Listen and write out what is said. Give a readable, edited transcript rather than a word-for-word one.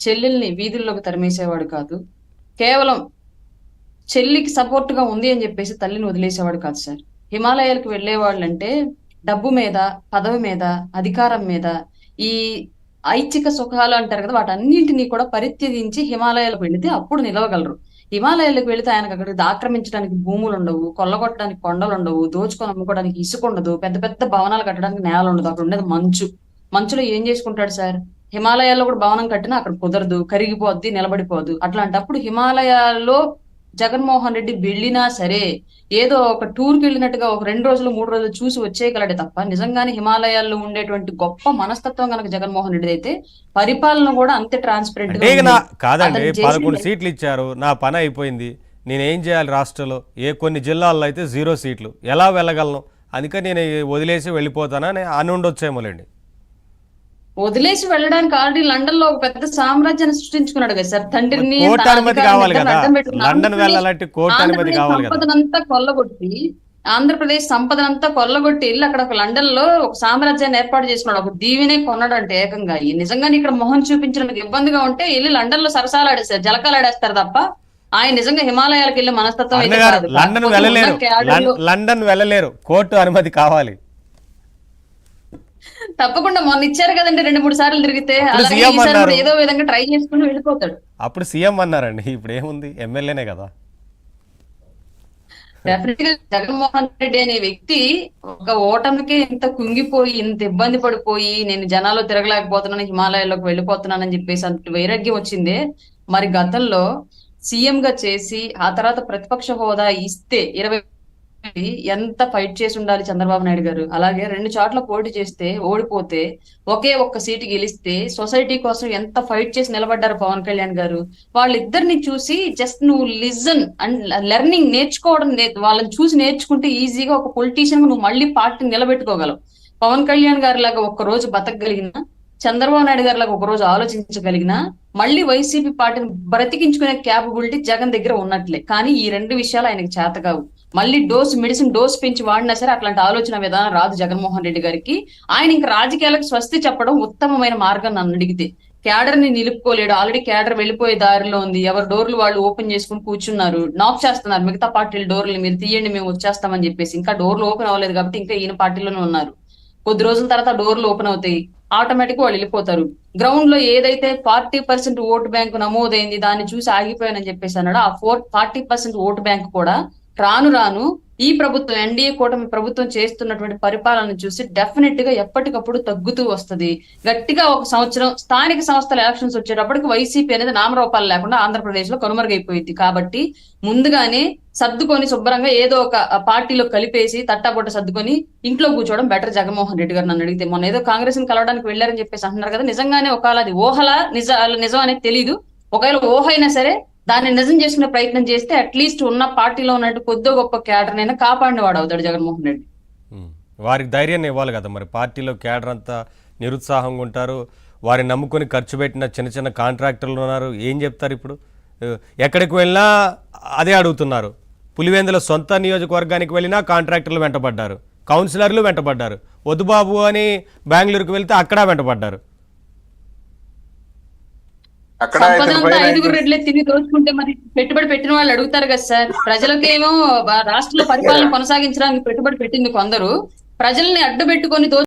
చెల్లెల్ని వీధుల్లోకి తరిమేసేవాడు కాదు. కేవలం చెల్లికి సపోర్ట్ గా ఉంది అని చెప్పేసి తల్లిని వదిలేసేవాడు కాదు సార్. హిమాలయాలకు వెళ్ళేవాళ్ళంటే డబ్బు మీద, పదవి మీద, అధికారం మీద, ఈ ఐచ్ఛిక సుఖాలు అంటారు కదా, వాటన్నింటినీ కూడా పరిత్యజించి హిమాలయాలకు వెళితే అప్పుడు నిలవగలరు. హిమాలయాలకు వెళితే ఆయనకు అక్కడికి ఆక్రమించడానికి భూములు ఉండవు, కొల్లగొట్టడానికి కొండలు ఉండవు, దోచుకొని అమ్ముకోవడానికి ఇసుక ఉండదు, పెద్ద పెద్ద భవనాలు కట్టడానికి నేల ఉండదు, అక్కడ ఉండేది మంచు. మంచులో ఏం చేసుకుంటాడు సార్? హిమాలయాల్లో కూడా భవనం కట్టినా అక్కడ కుదరదు, కరిగిపోద్ది, నిలబడిపోదు. అట్లాంటప్పుడు హిమాలయాల్లో జగన్మోహన్ రెడ్డి వెళ్ళినా సరే ఏదో ఒక టూర్కి వెళ్ళినట్టుగా ఒక 2 రోజులు 3 రోజులు చూసి వచ్చేయగలడే తప్ప, నిజంగానే హిమాలయాల్లో ఉండేటువంటి గొప్ప మనస్తత్వం కనుక జగన్మోహన్ రెడ్డి అయితే పరిపాలన కూడా అంతే ట్రాన్స్పరెంట్ గా అంటే ఇక ఉంది. కాదండి, అతను 11 చేసింది సీట్లు ఇచ్చారు, నా పని అయిపోయింది, నేనేం చేయాలి రాష్ట్రంలో? కొన్ని జిల్లాల్లో అయితే 0 సీట్లు, ఎలా వెళ్ళగలను? అందుకని నేను వదిలేసి వెళ్ళిపోతానని అని ఉండొచ్చేమోలేండి. వదిలేసి వెళ్ళడానికి ఆల్రెడీ లండన్ లో ఒక పెద్ద సామ్రాజ్యాన్ని సృష్టించుకున్నాడు కదా సార్. తండ్రిని, కోర్టు తన అనుమతి అధికారాన్ని కావాలి ఇద్దరిని కదా, అడ్డం పెట్టుకుని లండన్ వెళ్ళాలంటే కోర్టు అనుమతి కావాలి కదా. ఆంధ్రప్రదేశ్ సంపదనంతా కొల్లగొట్టి వెళ్ళి అక్కడ ఒక లండన్ లో ఒక సామ్రాజ్యాన్ని ఏర్పాటు చేసుకున్నాడు. ఒక దీవినే కొన్నాడు అంటే ఏకంగా. నిజంగానే ఇక్కడ మొహం చూపించడానికి ఇబ్బందిగా ఉంటే వెళ్ళి లండన్ లో సరసాలు ఆడేస్తారు, జలకాలు ఆడేస్తారు తప్ప ఆయన నిజంగా హిమాలయాలకు వెళ్ళే మనస్తత్వం అయితే అన్నగారు కాదు. లండన్ వెళ్ళలేరు, లండన్ వెళ్ళలేరు, కోర్టు అనుమతి కావాలి. తప్పకుండా మొన్న ఇచ్చారు కదండి 2-3 సార్లు తిరిగితే. అప్పుడు అలాగే సీఎం ఈసారి అన్నారు. కూడా ఏదో విధంగా ట్రై చేసుకుని వెళ్ళిపోతాడు. అప్పుడు సీఎం అన్నారండి, ఇప్పుడు ఏముంది, ఎమ్మెల్యేనే కదా. డెఫినెట్ గా జగన్మోహన్ రెడ్డి అనే వ్యక్తి ఒక ఓటమికి ఇంత కుంగిపోయి, ఇంత ఇబ్బంది పడిపోయి, నేను జనాల్లో తిరగలేకపోతున్నాను, హిమాలయాల్లోకి వెళ్ళిపోతున్నానని చెప్పేసి అంత వైరాగ్యం వచ్చిందే. మరి గతంలో సీఎం గా చేసి ఆ తర్వాత ప్రతిపక్ష హోదా ఇస్తే 20 ఎంత ఫైట్ చేసి ఉండాలి చంద్రబాబు నాయుడు గారు. అలాగే 2 చోట్ల పోటీ చేస్తే ఓడిపోతే ఒకే ఒక్క సీటు గెలిస్తే సొసైటీ కోసం ఎంత ఫైట్ చేసి నిలబడ్డారు పవన్ కళ్యాణ్ గారు. వాళ్ళిద్దరిని చూసి జస్ట్ నువ్వు లిజన్ అండ్ లెర్నింగ్ నేర్చుకోవడం, వాళ్ళని చూసి నేర్చుకుంటే ఈజీగా ఒక పొలిటీషియన్ నువ్వు మళ్ళీ పార్టీని నిలబెట్టుకోగలవు. పవన్ కళ్యాణ్ గారి లాగా ఒక్కరోజు బతకగలిగిన, చంద్రబాబు నాయుడు గారి లాగా ఒకరోజు ఆలోచించగలిగిన, మళ్ళీ వైసీపీ పార్టీని బ్రతికించుకునే క్యాపబిలిటీ జగన్ దగ్గర ఉన్నట్లే. కానీ ఈ 2 విషయాలు ఆయనకి చేతకావు. మళ్ళీ మెడిసిన్ డోస్ పెంచి వాడినా సరే అట్లాంటి ఆలోచన విధానం రాదు జగన్మోహన్ రెడ్డి గారికి. ఆయన ఇంకా రాజకీయాలకు స్వస్తి చెప్పడం ఉత్తమమైన మార్గం నన్ను అడిగితే. క్యాడర్ ని నిలుపుకోలేడు, ఆల్రెడీ క్యాడర్ వెళ్ళిపోయే దారిలో ఉంది. ఎవరి డోర్లు వాళ్ళు ఓపెన్ చేసుకుని కూర్చున్నారు, నాక్ చేస్తున్నారు మిగతా పార్టీల డోర్లు, మీరు తీయండి మేము వచ్చేస్తామని చెప్పేసి. ఇంకా డోర్లు ఓపెన్ అవ్వలేదు కాబట్టి ఇంకా ఈయన పార్టీలోనే ఉన్నారు. కొద్ది రోజుల తర్వాత డోర్లు ఓపెన్ అవుతాయి, ఆటోమేటిక్ వాళ్ళు వెళ్ళిపోతారు. గ్రౌండ్ లో ఏదైతే 40% ఓటు బ్యాంకు నమోదైంది దాన్ని చూసి ఆగిపోయానని చెప్పేసి అన్నాడు. ఆ 40% ఓటు బ్యాంకు కూడా రాను రాను ఈ ప్రభుత్వం, ఎన్డీఏ కూటమి ప్రభుత్వం చేస్తున్నటువంటి పరిపాలన చూసి డెఫినెట్ గా ఎప్పటికప్పుడు తగ్గుతూ వస్తది. గట్టిగా ఒక సంవత్సరం స్థానిక సంస్థల ఎలక్షన్స్ వచ్చేటప్పటికి వైసీపీ అనేది నామరూపాలు లేకుండా ఆంధ్రప్రదేశ్ లో కనుమరుగైపోయింది. కాబట్టి ముందుగానే సర్దుకొని శుభ్రంగా ఏదో ఒక పార్టీలో కలిపేసి తట్టాబొట్ట సర్దుకొని ఇంట్లో కూర్చోవడం బెటర్ జగన్మోహన్ రెడ్డి గారు నన్ను అడిగితే. మొన్న ఏదో కాంగ్రెస్ ని కలవడానికి వెళ్ళారని చెప్పేసి అంటున్నారు కదా, నిజంగానే ఒకవేళ అది ఊహలా నిజం అనేది తెలీదు. ఒకవేళ ఊహ అయినా సరే దాన్ని నిజం చేసుకునే ప్రయత్నం చేస్తే అట్లీస్ట్ ఉన్న పార్టీలో ఉన్నట్టు కొద్దో గొప్ప క్యాడర్ అయినా కాపాడిన వాడు అవుతాడు జగన్మోహన్ రెడ్డి. వారికి ధైర్యాన్ని ఇవ్వాలి కదా మరి. పార్టీలో క్యాడర్ అంతా నిరుత్సాహంగా ఉంటారు, వారిని నమ్ముకొని ఖర్చు పెట్టిన చిన్న చిన్న కాంట్రాక్టర్లు ఉన్నారు, ఏం చెప్తారు ఇప్పుడు? ఎక్కడికి వెళ్ళినా అదే అడుగుతున్నారు. పులివెందుల సొంత నియోజకవర్గానికి వెళ్ళినా కాంట్రాక్టర్లు వెంటబడ్డారు, కౌన్సిలర్లు వెంటబడ్డారు. వద్దుబాబు అని బెంగళూరుకు వెళ్తే అక్కడ వెంటబడ్డారు. సంపదంతా 5 రెడ్లే తిని దోచుకుంటే మరి పెట్టుబడి పెట్టిన వాళ్ళు అడుగుతారు కదా సార్. ప్రజలకేమో రాష్ట్రంలో పరిపాలన కొనసాగించడానికి పెట్టుబడి పెట్టింది కొందరు, ప్రజల్ని అడ్డు పెట్టుకొని